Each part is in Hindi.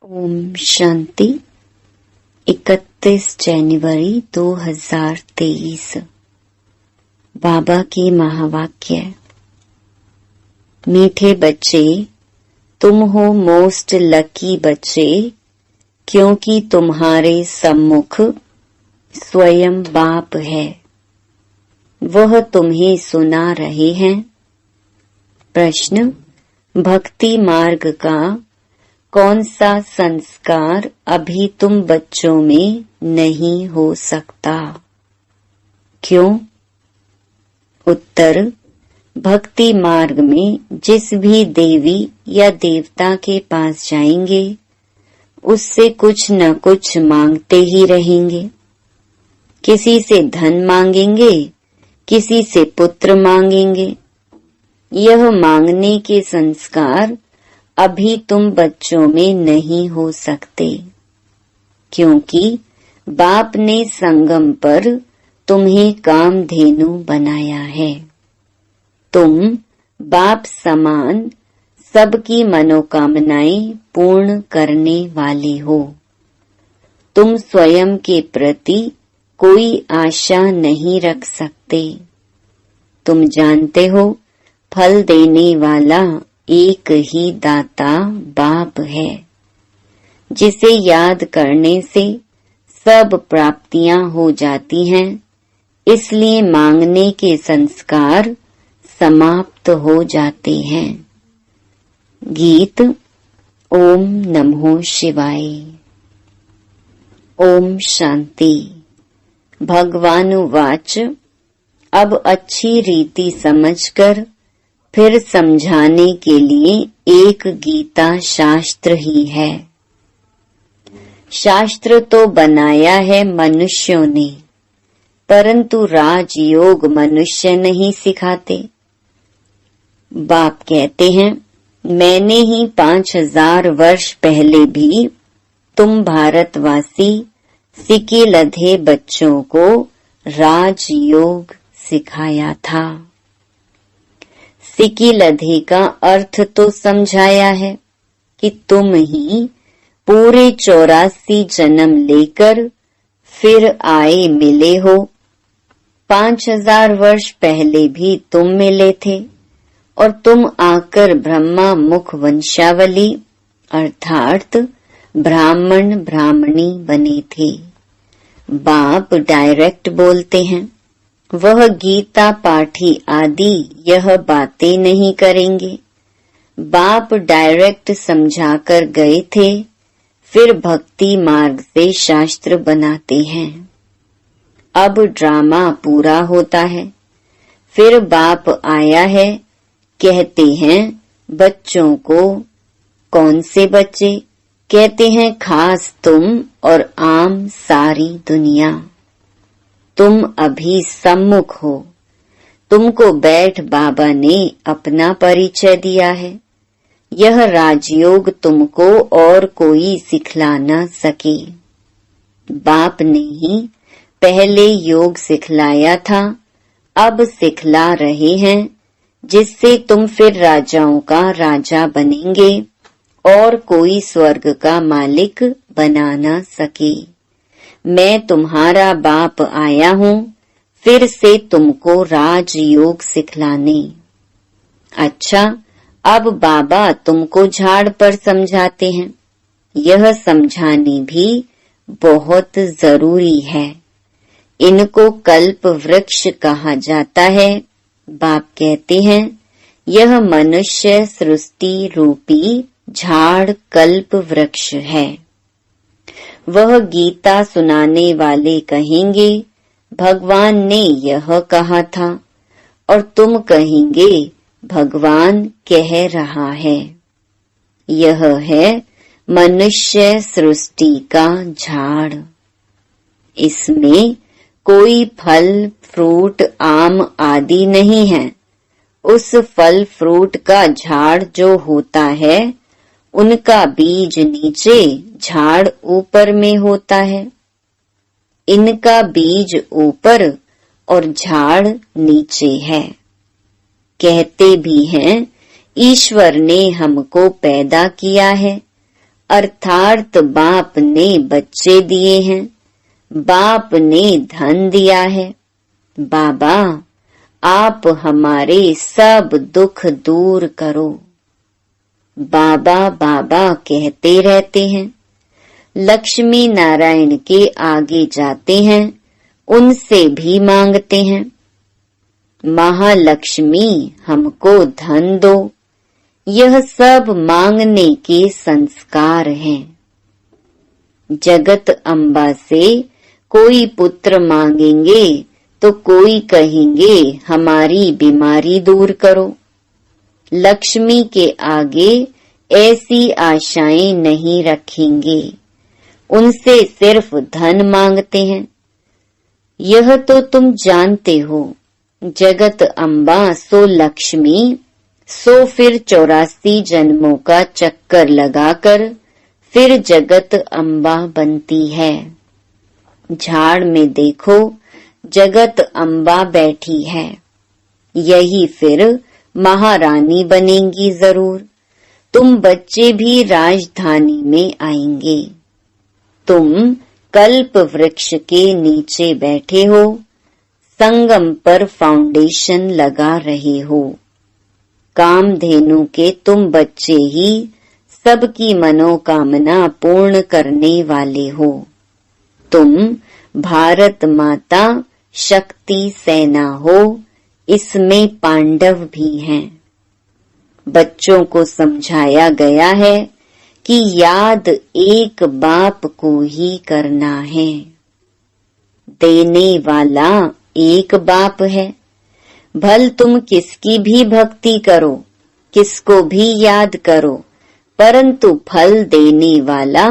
ओम शांति। 31 जनवरी 2023। बाबा की महावाक्य। मीठे बच्चे, तुम हो मोस्ट लकी बच्चे, क्योंकि तुम्हारे सम्मुख स्वयं बाप है। वह तुम्हें सुना रहे हैं। प्रश्न: भक्ति मार्ग का कौन सा संस्कार अभी तुम बच्चों में नहीं हो सकता? क्यों? उत्तर: भक्ति मार्ग में जिस भी देवी या देवता के पास जाएंगे, उससे कुछ न कुछ मांगते ही रहेंगे। किसी से धन मांगेंगे, किसी से पुत्र मांगेंगे। यह मांगने के संस्कार अभी तुम बच्चों में नहीं हो सकते, क्योंकि बाप ने संगम पर तुम्हें कामधेनु बनाया है। तुम बाप समान सबकी मनोकामनाएं पूर्ण करने वाले हो। तुम स्वयं के प्रति कोई आशा नहीं रख सकते। तुम जानते हो, फल देने वाला एक ही दाता बाप है, जिसे याद करने से सब प्राप्तियां हो जाती हैं। इसलिए मांगने के संस्कार समाप्त हो जाते हैं। गीत। ओम नमो शिवाय। ओम शांति। भगवानुवाच। अब अच्छी रीति समझकर फिर समझाने के लिए एक गीता शास्त्र ही है। शास्त्र तो बनाया है मनुष्यों ने, परंतु राजयोग मनुष्य नहीं सिखाते। बाप कहते हैं, मैंने ही 5000 वर्ष पहले भी तुम भारतवासी सिके लधे बच्चों को राजयोग सिखाया था। सिकी लधे का अर्थ तो समझाया है कि तुम ही पूरे 84 जन्म लेकर फिर आए मिले हो। 5000 वर्ष पहले भी तुम मिले थे और तुम आकर ब्रह्मा मुख वंशावली अर्थात ब्राह्मण ब्राह्मणी बने थे। बाप डायरेक्ट बोलते हैं। वह गीता पाठी आदि यह बातें नहीं करेंगे। बाप डायरेक्ट समझाकर गए थे, फिर भक्ति मार्ग से शास्त्र बनाते हैं। अब ड्रामा पूरा होता है। फिर बाप आया है, कहते हैं बच्चों को। कौन से बच्चे? कहते हैं खास तुम और आम सारी दुनिया। तुम अभी सम्मुख हो। तुमको बैठ बाबा ने अपना परिचय दिया है। यह राजयोग तुमको और कोई सिखला न सके। बाप ने ही पहले योग सिखलाया था, अब सिखला रहे हैं, जिससे तुम फिर राजाओं का राजा बनेंगे और कोई स्वर्ग का मालिक बना न सके। मैं तुम्हारा बाप आया हूँ फिर से तुमको राजयोग सिखलाने। अच्छा, अब बाबा तुमको झाड़ पर समझाते हैं। यह समझाने भी बहुत जरूरी है। इनको कल्प वृक्ष कहा जाता है। बाप कहते हैं, यह मनुष्य सृष्टि रूपी झाड़ कल्प वृक्ष है। वह गीता सुनाने वाले कहेंगे, भगवान ने यह कहा था, और तुम कहेंगे, भगवान कह रहा है। यह है मनुष्य सृष्टि का झाड़। इसमें कोई फल फ्रूट आम आदि नहीं है। उस फल फ्रूट का झाड़ जो होता है, उनका बीज नीचे, झाड़ ऊपर में होता है। इनका बीज ऊपर और झाड़ नीचे है। कहते भी हैं, ईश्वर ने हमको पैदा किया है, अर्थात बाप ने बच्चे दिए हैं, बाप ने धन दिया है। बाबा, आप हमारे सब दुख दूर करो। बाबा बाबा कहते रहते हैं। लक्ष्मी नारायण के आगे जाते हैं, उनसे भी मांगते हैं, महालक्ष्मी हमको धन दो। यह सब मांगने के संस्कार हैं। जगत अम्बा से कोई पुत्र मांगेंगे तो कोई कहेंगे हमारी बीमारी दूर करो। लक्ष्मी के आगे ऐसी आशाएं नहीं रखेंगे, उनसे सिर्फ धन मांगते हैं। यह तो तुम जानते हो, जगत अम्बा सो लक्ष्मी, सो फिर 84 जन्मों का चक्कर लगाकर फिर जगत अम्बा बनती है। झाड़ में देखो, जगत अम्बा बैठी है, यही फिर महारानी बनेंगी जरूर। तुम बच्चे भी राजधानी में आएंगे। तुम कल्प वृक्ष के नीचे बैठे हो, संगम पर फाउंडेशन लगा रहे हो। कामधेनु के तुम बच्चे ही सबकी मनोकामना पूर्ण करने वाले हो। तुम भारत माता शक्ति सेना हो, इसमें पांडव भी हैं। बच्चों को समझाया गया है कि याद एक बाप को ही करना है। देने वाला एक बाप है। भल तुम किसकी भी भक्ति करो, किसको भी याद करो, परंतु फल देने वाला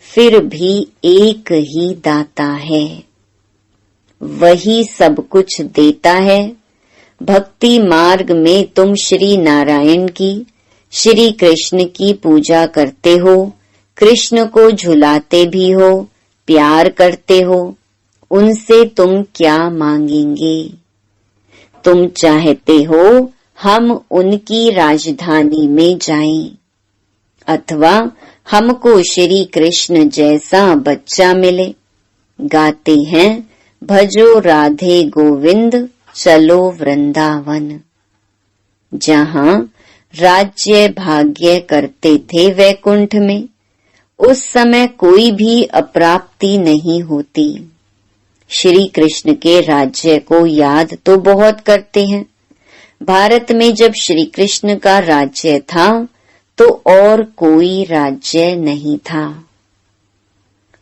फिर भी एक ही दाता है। वही सब कुछ देता है। भक्ति मार्ग में तुम श्री नारायण की, श्री कृष्ण की पूजा करते हो, कृष्ण को झुलाते भी हो, प्यार करते हो। उनसे तुम क्या मांगेंगे? तुम चाहते हो हम उनकी राजधानी में जाएं, अथवा हमको श्री कृष्ण जैसा बच्चा मिले। गाते हैं, भजो राधे गोविंद चलो वृंदावन। जहाँ राज्य भाग्य करते थे वैकुंठ में, उस समय कोई भी अप्राप्ति नहीं होती। श्री कृष्ण के राज्य को याद तो बहुत करते हैं। भारत में जब श्री कृष्ण का राज्य था तो और कोई राज्य नहीं था।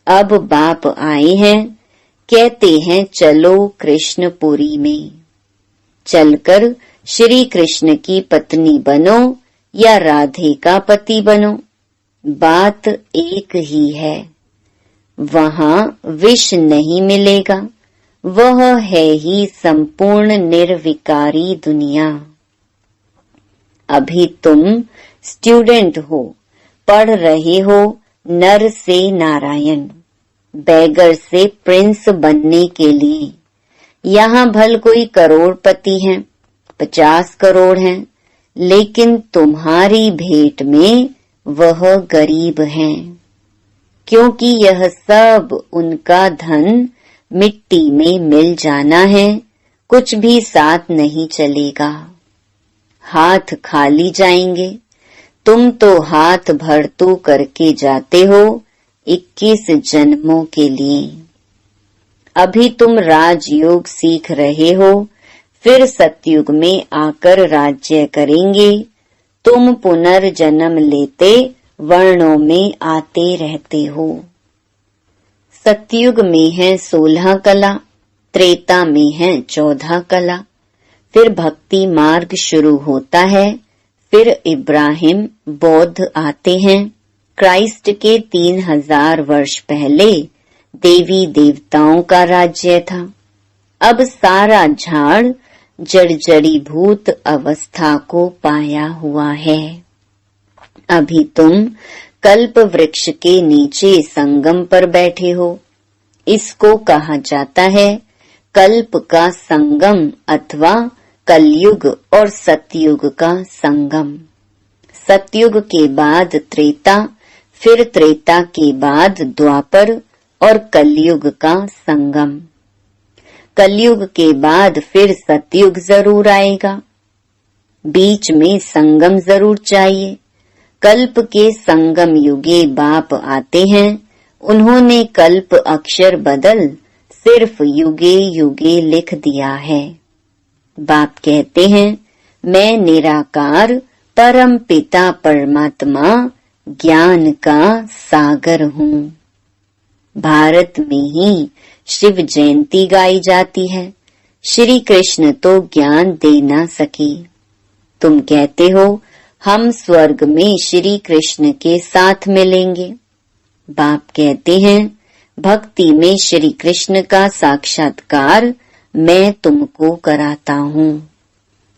अब बाप आए हैं, कहते हैं चलो कृष्णपुरी में। चलकर श्री कृष्ण की पत्नी बनो या राधे का पति बनो, बात एक ही है। वहाँ विष नहीं मिलेगा, वह है ही संपूर्ण निर्विकारी दुनिया। अभी तुम स्टूडेंट हो, पढ़ रहे हो नर से नारायण, बैगर से प्रिंस बनने के लिए। यहाँ भल कोई करोड़पति हैं, 50 करोड़ हैं, लेकिन तुम्हारी भेंट में वह गरीब हैं, क्योंकि यह सब उनका धन मिट्टी में मिल जाना है, कुछ भी साथ नहीं चलेगा। हाथ खाली जाएंगे। तुम तो हाथ भरतू करके जाते हो 21 जन्मों के लिए। अभी तुम राजयोग सीख रहे हो, फिर सतयुग में आकर राज्य करेंगे। तुम पुनर्जन्म लेते वर्णों में आते रहते हो। सतयुग में है 16 कला, त्रेता में है 14 कला। फिर भक्ति मार्ग शुरू होता है। फिर इब्राहिम बौद्ध आते हैं। क्राइस्ट के 3000 वर्ष पहले देवी देवताओं का राज्य था। अब सारा झाड़ जर्जरीभूत अवस्था को पाया हुआ है। अभी तुम कल्प वृक्ष के नीचे संगम पर बैठे हो। इसको कहा जाता है कल्प का संगम अथवा कलयुग और सतयुग का संगम। सतयुग के बाद त्रेता, फिर त्रेता के बाद द्वापर और कलयुग का संगम। कलयुग के बाद फिर सतयुग जरूर आएगा। बीच में संगम जरूर चाहिए। कल्प के संगम युगे बाप आते हैं। उन्होंने कल्प अक्षर बदल सिर्फ युगे युगे लिख दिया है। बाप कहते हैं, मैं निराकार परम पिता परमात्मा ज्ञान का सागर हूँ। भारत में ही शिव जयंती गाई जाती है। श्री कृष्ण तो ज्ञान दे ना सके। तुम कहते हो हम स्वर्ग में श्री कृष्ण के साथ मिलेंगे। बाप कहते हैं, भक्ति में श्री कृष्ण का साक्षात्कार मैं तुमको कराता हूँ।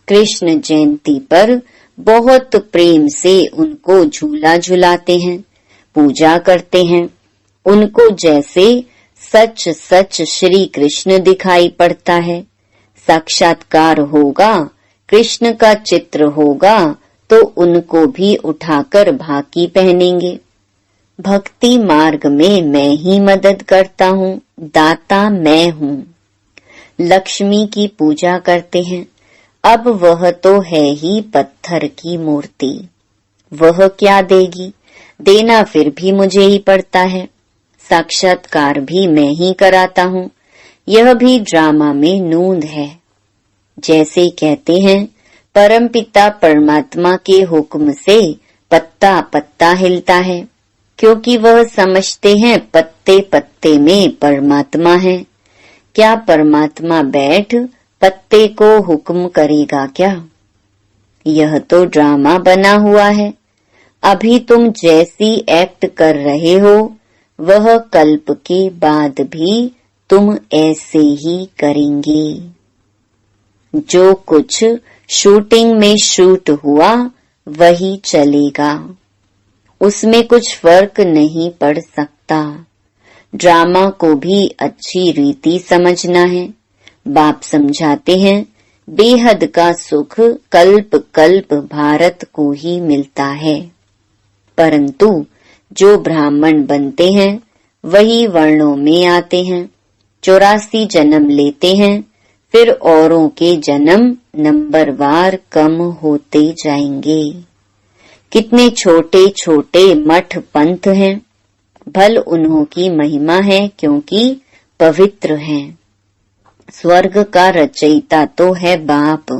कृष्ण जयंती पर बहुत प्रेम से उनको झूला झुलाते हैं, पूजा करते हैं। उनको जैसे सच सच श्री कृष्ण दिखाई पड़ता है। साक्षात्कार होगा, कृष्ण का चित्र होगा तो उनको भी उठाकर भाकी पहनेंगे। भक्ति मार्ग में मैं ही मदद करता हूँ, दाता मैं हूँ। लक्ष्मी की पूजा करते हैं। अब वह तो है ही पत्थर की मूर्ति। वह क्या देगी? देना फिर भी मुझे ही पड़ता है। साक्षात्कार भी मैं ही कराता हूँ। यह भी ड्रामा में नूंद है। जैसे कहते हैं, परमपिता परमात्मा के हुक्म से पत्ता पत्ता हिलता है, क्योंकि वह समझते हैं पत्ते पत्ते में परमात्मा है। क्या परमात्मा बैठ पत्ते को हुक्म करेगा क्या? यह तो ड्रामा बना हुआ है। अभी तुम जैसी एक्ट कर रहे हो, वह कल्प के बाद भी तुम ऐसे ही करेंगे। जो कुछ शूटिंग में शूट हुआ वही चलेगा। उसमें कुछ फर्क नहीं पड़ सकता। ड्रामा को भी अच्छी रीति समझना है। बाप समझाते हैं, बेहद का सुख कल्प कल्प भारत को ही मिलता है। परंतु जो ब्राह्मण बनते हैं वही वर्णों में आते हैं, 84 जन्म लेते हैं, फिर औरों के जन्म नंबरवार कम होते जाएंगे। कितने छोटे छोटे मठ पंथ हैं, भल उन्हों की महिमा है क्योंकि पवित्र हैं। स्वर्ग का रचयिता तो है बाप,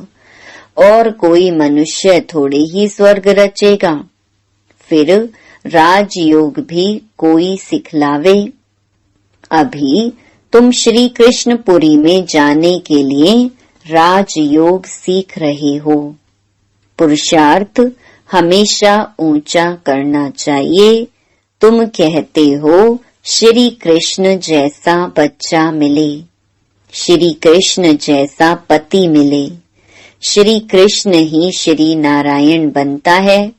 और कोई मनुष्य थोड़े ही स्वर्ग रचेगा। फिर राजयोग भी कोई सिखलावे। अभी तुम श्री कृष्णपुरी में जाने के लिए राजयोग सीख रहे हो। पुरुषार्थ हमेशा ऊंचा करना चाहिए। तुम कहते हो श्री कृष्ण जैसा बच्चा मिले, श्री कृष्ण जैसा पति मिले। श्री कृष्ण ही श्री नारायण बनता है,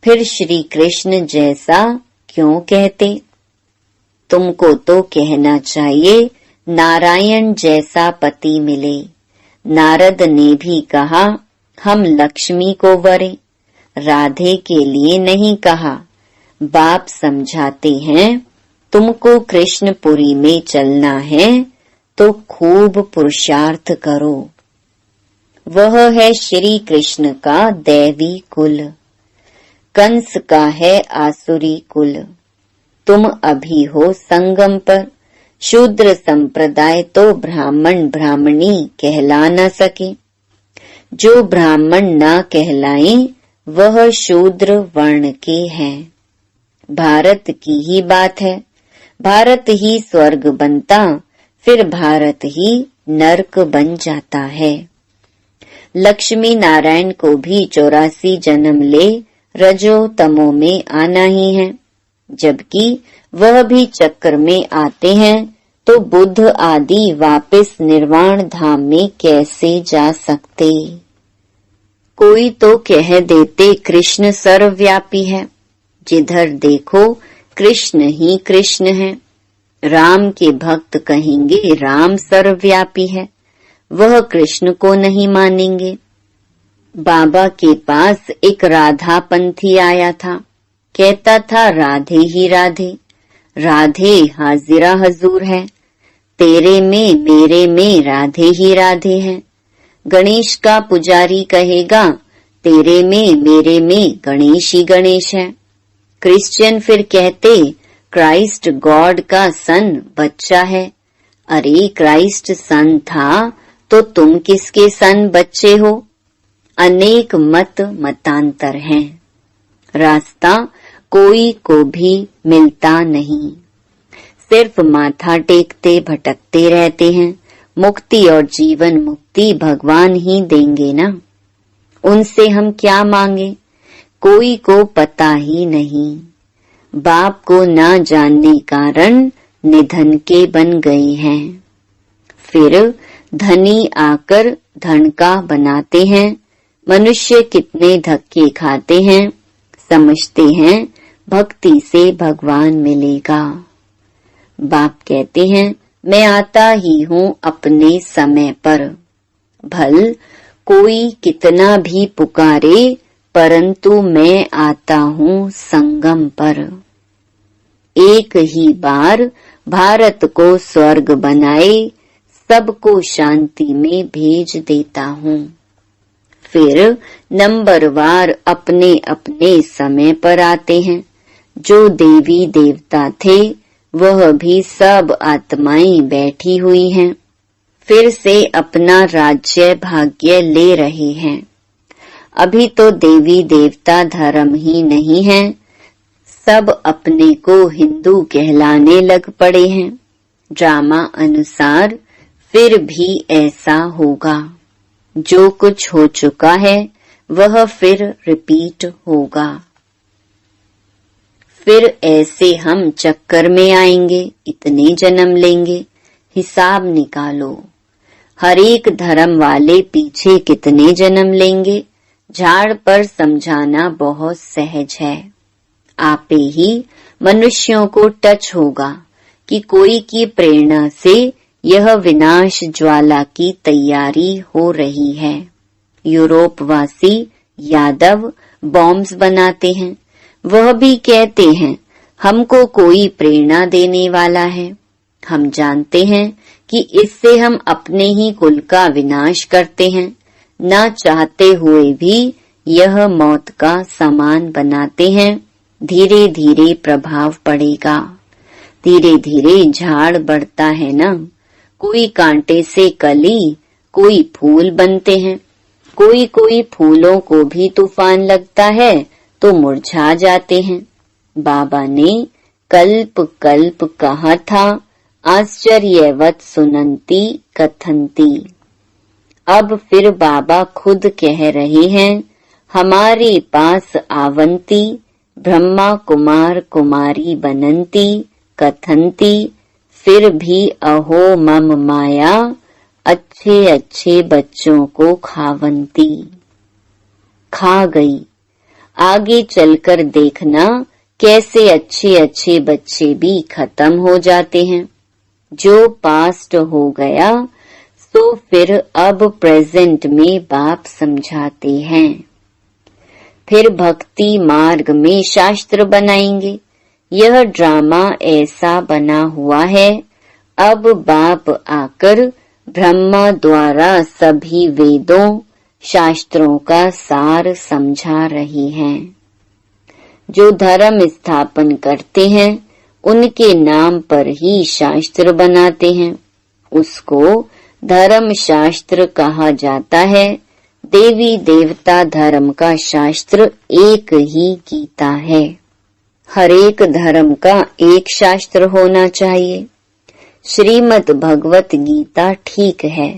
फिर श्री कृष्ण जैसा क्यों कहते? तुमको तो कहना चाहिए नारायण जैसा पति मिले। नारद ने भी कहा हम लक्ष्मी को वरे, राधे के लिए नहीं कहा। बाप समझाते हैं, तुमको कृष्णपुरी में चलना है तो खूब पुरुषार्थ करो। वह है श्री कृष्ण का दैवी कुल, कंस का है आसुरी कुल। तुम अभी हो संगम पर। शूद्र संप्रदाय तो ब्राह्मण ब्राह्मणी कहला न सके। जो ब्राह्मण ना कहलाए वह शूद्र वर्ण के हैं। भारत की ही बात है। भारत ही स्वर्ग बनता, फिर भारत ही नरक बन जाता है। लक्ष्मी नारायण को भी 84 जन्म ले रजो तमो में आना ही है, जबकि वह भी चक्र में आते हैं, तो बुद्ध आदि वापस निर्वाण धाम में कैसे जा सकते? कोई तो कह देते कृष्ण सर्वव्यापी है। जिधर देखो कृष्ण ही कृष्ण है। राम के भक्त कहेंगे राम सर्वव्यापी है, वह कृष्ण को नहीं मानेंगे। बाबा के पास एक राधा पंथी आया था। कहता था राधे ही राधे, राधे हाजिरा हजूर है, तेरे में मेरे में राधे ही राधे है। गणेश का पुजारी कहेगा तेरे में मेरे में गणेश ही गणेश है। क्रिश्चियन फिर कहते क्राइस्ट गॉड का सन बच्चा है। अरे क्राइस्ट सन था तो तुम किसके सन बच्चे हो? अनेक मत मतांतर हैं, रास्ता कोई को भी मिलता नहीं। सिर्फ माथा टेकते भटकते रहते हैं। मुक्ति और जीवन मुक्ति भगवान ही देंगे ना, उनसे हम क्या मांगे? कोई को पता ही नहीं। बाप को ना जानने कारण निधन के बन गए हैं। फिर धनी आकर धन का बनाते हैं। मनुष्य कितने धक्के खाते हैं, समझते हैं भक्ति से भगवान मिलेगा। बाप कहते हैं मैं आता ही हूँ अपने समय पर। भल कोई कितना भी पुकारे परंतु मैं आता हूँ संगम पर। एक ही बार भारत को स्वर्ग बनाए, सबको शांति में भेज देता हूँ। फिर नंबरवार अपने अपने समय पर आते हैं। जो देवी देवता थे वह भी सब आत्माएं बैठी हुई हैं। फिर से अपना राज्य भाग्य ले रहे हैं। अभी तो देवी देवता धर्म ही नहीं है, सब अपने को हिंदू कहलाने लग पड़े हैं। ड्रामा अनुसार फिर भी ऐसा होगा। जो कुछ हो चुका है वह फिर रिपीट होगा। फिर ऐसे हम चक्कर में आएंगे, इतने जन्म लेंगे। हिसाब निकालो, हर एक धर्म वाले पीछे कितने जन्म लेंगे। झाड़ पर समझाना बहुत सहज है। आपे ही मनुष्यों को टच होगा कि कोई की प्रेरणा से यह विनाश ज्वाला की तैयारी हो रही है। यूरोपवासी यादव बॉम्ब्स बनाते हैं। वह भी कहते हैं हमको कोई प्रेरणा देने वाला है। हम जानते हैं कि इससे हम अपने ही कुल का विनाश करते हैं। न चाहते हुए भी यह मौत का सामान बनाते हैं। धीरे धीरे प्रभाव पड़ेगा। धीरे धीरे झाड़ बढ़ता है ना। कोई कांटे से कली, कोई फूल बनते हैं। कोई कोई फूलों को भी तूफान लगता है तो मुरझा जाते हैं। बाबा ने कल्प कल्प कहा था, आश्चर्यवत सुनंती कथंती। अब फिर बाबा खुद कह रहे हैं हमारे पास आवंती, ब्रह्मा कुमार कुमारी बनंती कथंती। फिर भी अहो मम माया, अच्छे अच्छे बच्चों को खावंती। खा गई। आगे चलकर देखना कैसे अच्छे अच्छे बच्चे भी खत्म हो जाते हैं। जो पास्ट हो गया सो फिर अब प्रेजेंट में बाप समझाते हैं। फिर भक्ति मार्ग में शास्त्र बनाएंगे। यह ड्रामा ऐसा बना हुआ है। अब बाप आकर ब्रह्मा द्वारा सभी वेदों शास्त्रों का सार समझा रही हैं। जो धर्म स्थापन करते हैं उनके नाम पर ही शास्त्र बनाते हैं। उसको धर्म शास्त्र कहा जाता है। देवी देवता धर्म का शास्त्र एक ही गीता है। हर एक धर्म का एक शास्त्र होना चाहिए। श्रीमद् भगवत गीता ठीक है,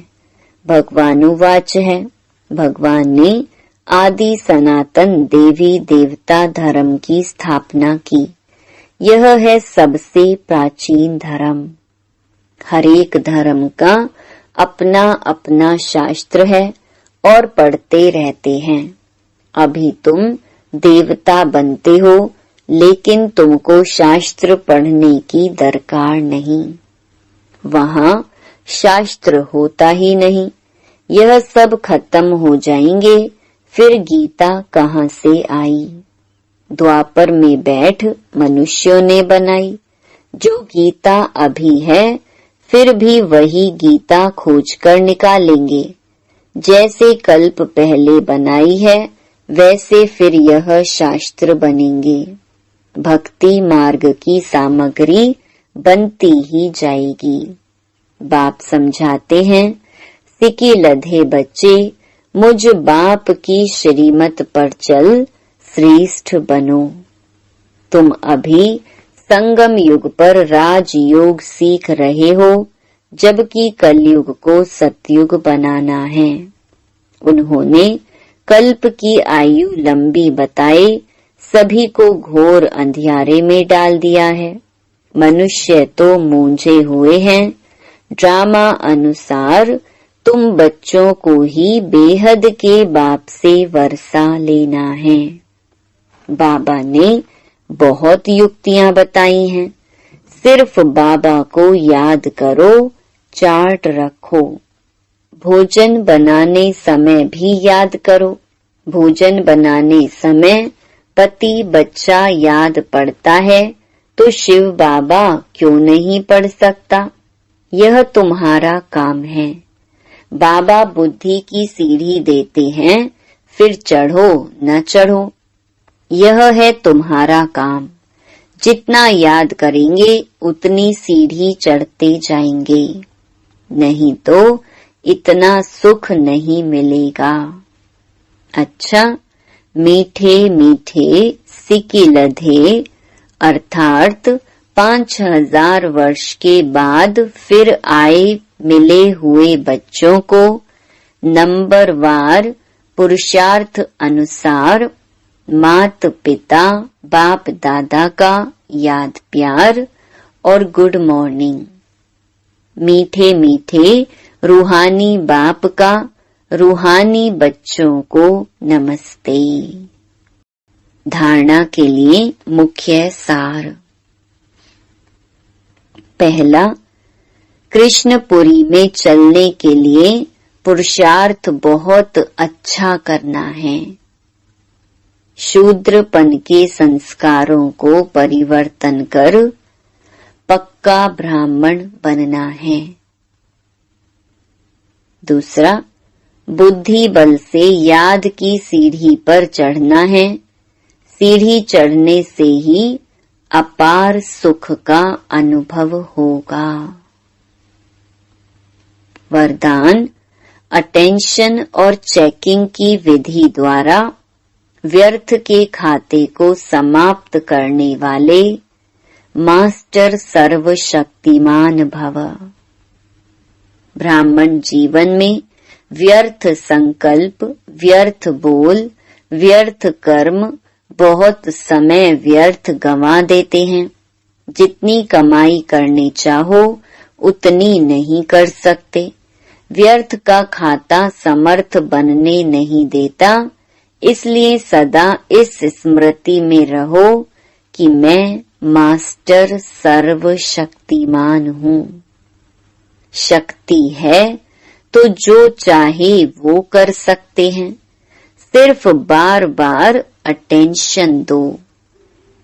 भगवानुवाच है। भगवान ने आदि सनातन देवी देवता धर्म की स्थापना की। यह है सबसे प्राचीन धर्म। हर एक धर्म का अपना अपना शास्त्र है और पढ़ते रहते हैं। अभी तुम देवता बनते हो लेकिन तुमको शास्त्र पढ़ने की दरकार नहीं। वहाँ शास्त्र होता ही नहीं। यह सब खत्म हो जाएंगे, फिर गीता कहाँ से आई। द्वापर में बैठ मनुष्यों ने बनाई। जो गीता अभी है फिर भी वही गीता खोजकर निकालेंगे। जैसे कल्प पहले बनाई है वैसे फिर यह शास्त्र बनेंगे। भक्ति मार्ग की सामग्री बनती ही जाएगी। बाप समझाते हैं, सिकी लधे बच्चे मुझ बाप की श्रीमत पर चल श्रेष्ठ बनो। तुम अभी संगम युग पर राजयोग सीख रहे हो, जबकि कलयुग को सतयुग बनाना है। उन्होंने कल्प की आयु लंबी बताए सभी को घोर अंधियारे में डाल दिया है। मनुष्य तो मूंझे हुए हैं। ड्रामा अनुसार तुम बच्चों को ही बेहद के बाप से वर्षा लेना है। बाबा ने बहुत युक्तियां बताई हैं। सिर्फ बाबा को याद करो, चार्ट रखो। भोजन बनाने समय भी याद करो। भोजन बनाने समय पति बच्चा याद पड़ता है तो शिव बाबा क्यों नहीं पढ़ सकता? यह तुम्हारा काम है। बाबा बुद्धि की सीढ़ी देते हैं, फिर चढ़ो न चढ़ो, यह है तुम्हारा काम। जितना याद करेंगे उतनी सीढ़ी चढ़ते जाएंगे, नहीं तो इतना सुख नहीं मिलेगा। अच्छा, मीठे मीठे सिकी लधे अर्थात 5000 वर्ष के बाद फिर आए मिले हुए बच्चों को नंबरवार पुरुषार्थ अनुसार मात पिता बाप दादा का याद प्यार और गुड मॉर्निंग। मीठे मीठे रूहानी बाप का रूहानी बच्चों को नमस्ते। धारणा के लिए मुख्य सार। पहला, कृष्णपुरी में चलने के लिए पुरुषार्थ बहुत अच्छा करना है। शूद्रपन के संस्कारों को परिवर्तन कर पक्का ब्राह्मण बनना है। दूसरा, बुद्धि बल से याद की सीढ़ी पर चढ़ना है। सीढ़ी चढ़ने से ही अपार सुख का अनुभव होगा। वरदान, अटेंशन और चेकिंग की विधि द्वारा व्यर्थ के खाते को समाप्त करने वाले मास्टर सर्वशक्तिमान भव। ब्राह्मण जीवन में व्यर्थ संकल्प, व्यर्थ बोल, व्यर्थ कर्म, बहुत समय व्यर्थ गंवा देते हैं। जितनी कमाई करने चाहो उतनी नहीं कर सकते। व्यर्थ का खाता समर्थ बनने नहीं देता। इसलिए सदा इस स्मृति में रहो कि मैं मास्टर सर्वशक्तिमान हूँ। शक्ति है तो जो चाहे वो कर सकते हैं। सिर्फ बार बार अटेंशन दो।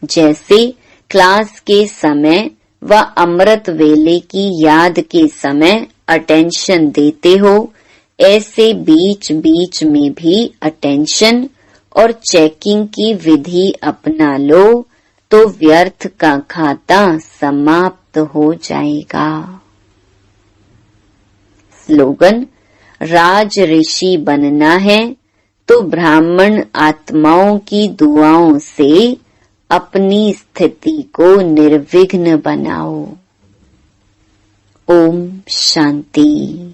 जैसे क्लास के समय व अमृत वेले की याद के समय अटेंशन देते हो, ऐसे बीच बीच में भी अटेंशन और चेकिंग की विधि अपना लो तो व्यर्थ का खाता समाप्त हो जाएगा। स्लोगन, राज ऋषि बनना है तो ब्राह्मण आत्माओं की दुआओं से अपनी स्थिति को निर्विघ्न बनाओ। ओम शांति।